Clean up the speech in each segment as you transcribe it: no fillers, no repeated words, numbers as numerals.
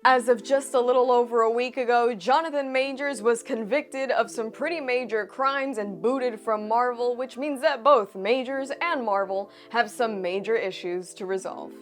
As of just a little over a week ago, Jonathan Majors was convicted of some pretty major crimes and booted from Marvel, which means that both Majors and Marvel have some major issues to resolve.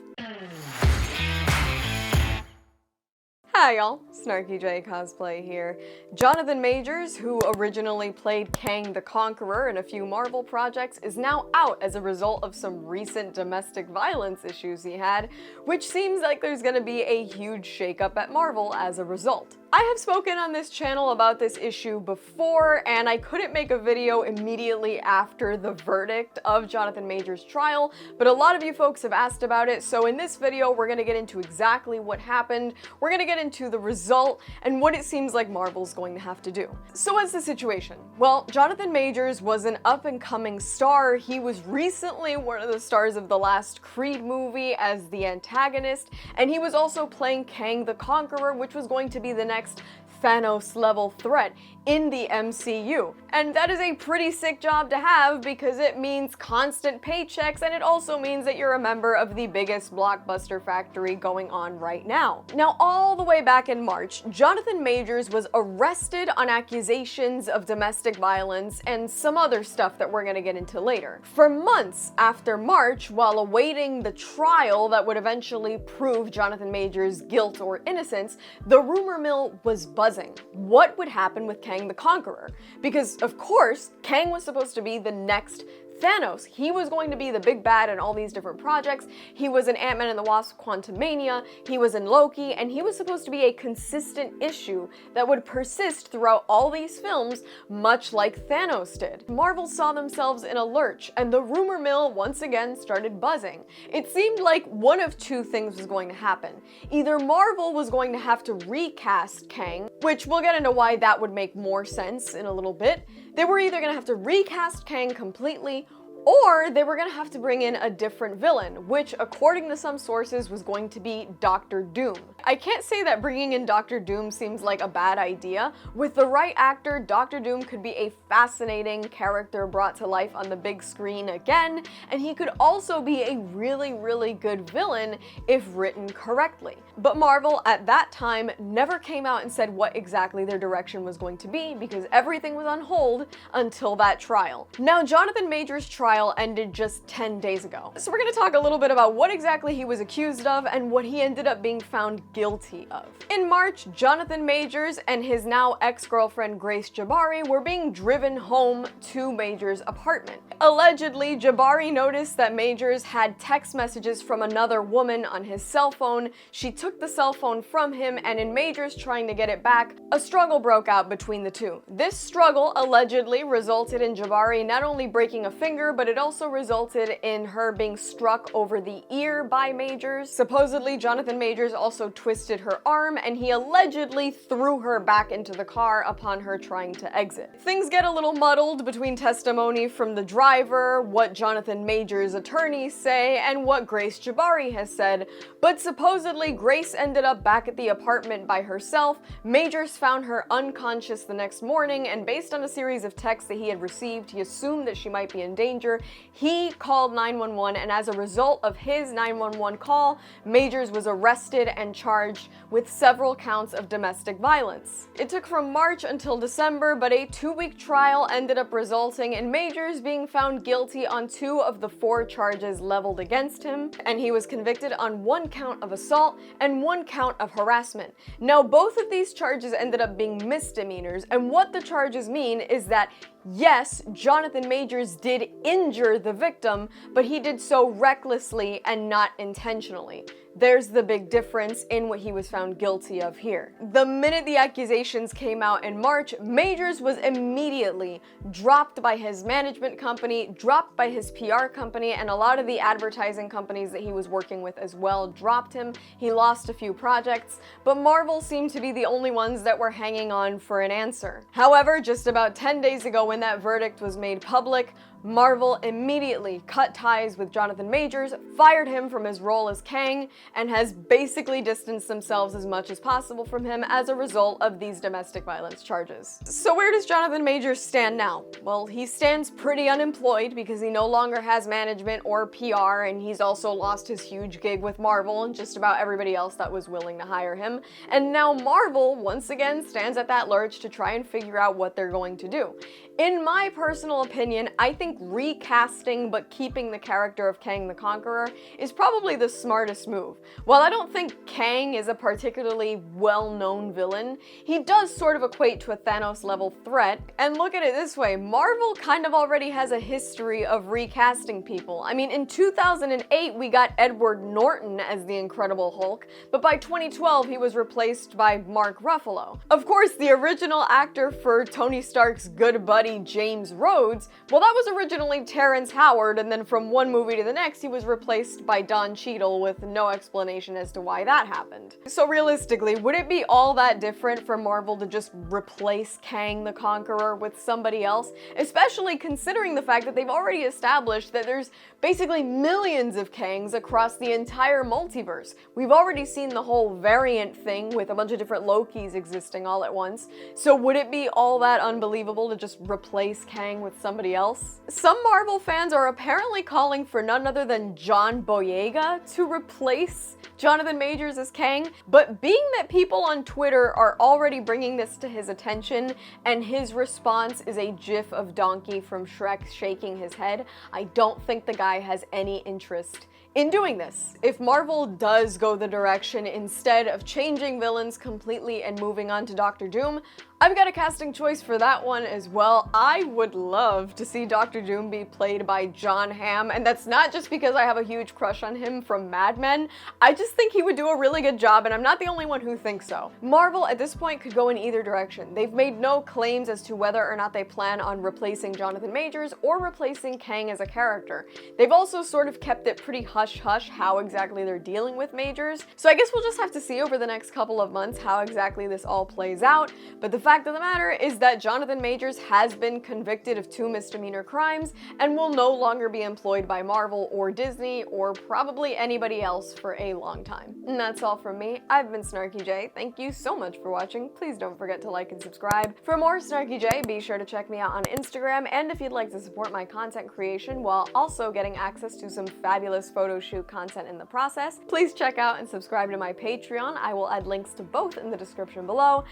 Hi y'all, SnarkyJay cosplay here. Jonathan Majors, who originally played Kang the Conqueror in a few Marvel projects, is now out as a result of some recent domestic violence issues he had, which seems like there's gonna be a huge shakeup at Marvel as a result. I have spoken on this channel about this issue before, and I couldn't make a video immediately after the verdict of Jonathan Majors' trial, but a lot of you folks have asked about it, so in this video we're gonna get into exactly what happened, we're gonna get into the result, and what it seems like Marvel's going to have to do. So what's the situation? Well, Jonathan Majors was an up-and-coming star. He was recently one of the stars of the last Creed movie as the antagonist, and he was also playing Kang the Conqueror, which was going to be the next Thanos-level threat in the MCU. And that is a pretty sick job to have because it means constant paychecks, and it also means that you're a member of the biggest blockbuster factory going on right now. Now, all the way back in March, Jonathan Majors was arrested on accusations of domestic violence and some other stuff that we're gonna get into later. For months after March, while awaiting the trial that would eventually prove Jonathan Majors' guilt or innocence, the rumor mill was buzzing. What would happen with Kang the Conqueror? Because, of course, Kang was supposed to be the next Thanos. He was going to be the big bad in all these different projects. He was in Ant-Man and the Wasp: Quantumania, he was in Loki, and he was supposed to be a consistent issue that would persist throughout all these films, much like Thanos did. Marvel saw themselves in a lurch, and the rumor mill once again started buzzing. It seemed like one of two things was going to happen. Either Marvel was going to have to recast Kang, which we'll get into why that would make more sense in a little bit. They were either going to have to recast Kang completely, or they were going to have to bring in a different villain, which, according to some sources, was going to be Doctor Doom. I can't say that bringing in Doctor Doom seems like a bad idea. With the right actor, Doctor Doom could be a fascinating character brought to life on the big screen again, and he could also be a really, really good villain if written correctly. But Marvel, at that time, never came out and said what exactly their direction was going to be, because everything was on hold until that trial. Now, Jonathan Majors' trial ended just 10 days ago. So we're going to talk a little bit about what exactly he was accused of and what he ended up being found guilty of. In March, Jonathan Majors and his now ex-girlfriend Grace Jabari were being driven home to Majors' apartment. Allegedly, Jabari noticed that Majors had text messages from another woman on his cell phone. She took the cell phone from him, and in Majors trying to get it back, a struggle broke out between the two. This struggle allegedly resulted in Jabari not only breaking a finger, but it also resulted in her being struck over the ear by Majors. Supposedly, Jonathan Majors also twisted her arm, and he allegedly threw her back into the car upon her trying to exit. Things get a little muddled between testimony from the driver, what Jonathan Majors' attorneys say, and what Grace Jabari has said, but supposedly Grace ended up back at the apartment by herself. Majors found her unconscious the next morning, and based on a series of texts that he had received, he assumed that she might be in danger. He called 911, and as a result of his 911 call, Majors was arrested and charged with several counts of domestic violence. It took from March until December, but a 2-week trial ended up resulting in Majors being found guilty on 2 of the 4 charges leveled against him, and he was convicted on 1 count of assault and 1 count of harassment. Now, both of these charges ended up being misdemeanors, and what the charges mean is that yes, Jonathan Majors did injure the victim, but he did so recklessly and not intentionally. There's the big difference in what he was found guilty of here. The minute the accusations came out in March, Majors was immediately dropped by his management company, dropped by his PR company, and a lot of the advertising companies that he was working with as well dropped him. He lost a few projects, but Marvel seemed to be the only ones that were hanging on for an answer. However, just about 10 days ago when that verdict was made public, Marvel immediately cut ties with Jonathan Majors, fired him from his role as Kang, and has basically distanced themselves as much as possible from him as a result of these domestic violence charges. So where does Jonathan Majors stand now? Well, he stands pretty unemployed because he no longer has management or PR, and he's also lost his huge gig with Marvel and just about everybody else that was willing to hire him. And now Marvel, once again, stands at that lurch to try and figure out what they're going to do. In my personal opinion, I think recasting but keeping the character of Kang the Conqueror is probably the smartest move. While I don't think Kang is a particularly well-known villain, he does sort of equate to a Thanos-level threat, and look at it this way, Marvel kind of already has a history of recasting people. I mean, in 2008 we got Edward Norton as the Incredible Hulk, but by 2012 he was replaced by Mark Ruffalo. Of course, the original actor for Tony Stark's good buddy James Rhodes, well, that was originally Terrence Howard, and then from one movie to the next he was replaced by Don Cheadle with no explanation as to why that happened. So realistically, would it be all that different for Marvel to just replace Kang the Conqueror with somebody else? Especially considering the fact that they've already established that there's basically millions of Kangs across the entire multiverse. We've already seen the whole variant thing with a bunch of different Lokis existing all at once. So would it be all that unbelievable to just replace Kang with somebody else? Some Marvel fans are apparently calling for none other than John Boyega to replace Jonathan Majors as Kang, but being that people on Twitter are already bringing this to his attention and his response is a gif of Donkey from Shrek shaking his head, I don't think the guy has any interest in doing this. If Marvel does go the direction instead of changing villains completely and moving on to Doctor Doom, I've got a casting choice for that one as well. I would love to see Doctor Doom be played by Jon Hamm, and that's not just because I have a huge crush on him from Mad Men. I just think he would do a really good job, and I'm not the only one who thinks so. Marvel at this point could go in either direction. They've made no claims as to whether or not they plan on replacing Jonathan Majors or replacing Kang as a character. They've also sort of kept it pretty hush-hush how exactly they're dealing with Majors, so I guess we'll just have to see over the next couple of months how exactly this all plays out, but the fact of the matter is that Jonathan Majors has been convicted of 2 misdemeanor crimes and will no longer be employed by Marvel or Disney or probably anybody else for a long time. And that's all from me. I've been SnarkyJay. Thank you so much for watching. Please don't forget to like and subscribe. For more SnarkyJay, be sure to check me out on Instagram, and if you'd like to support my content creation while also getting access to some fabulous photo shoot content in the process, please check out and subscribe to my Patreon. I will add links to both in the description below.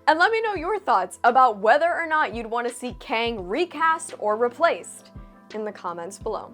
And let me know your thoughts about whether or not you'd want to see Kang recast or replaced in the comments below.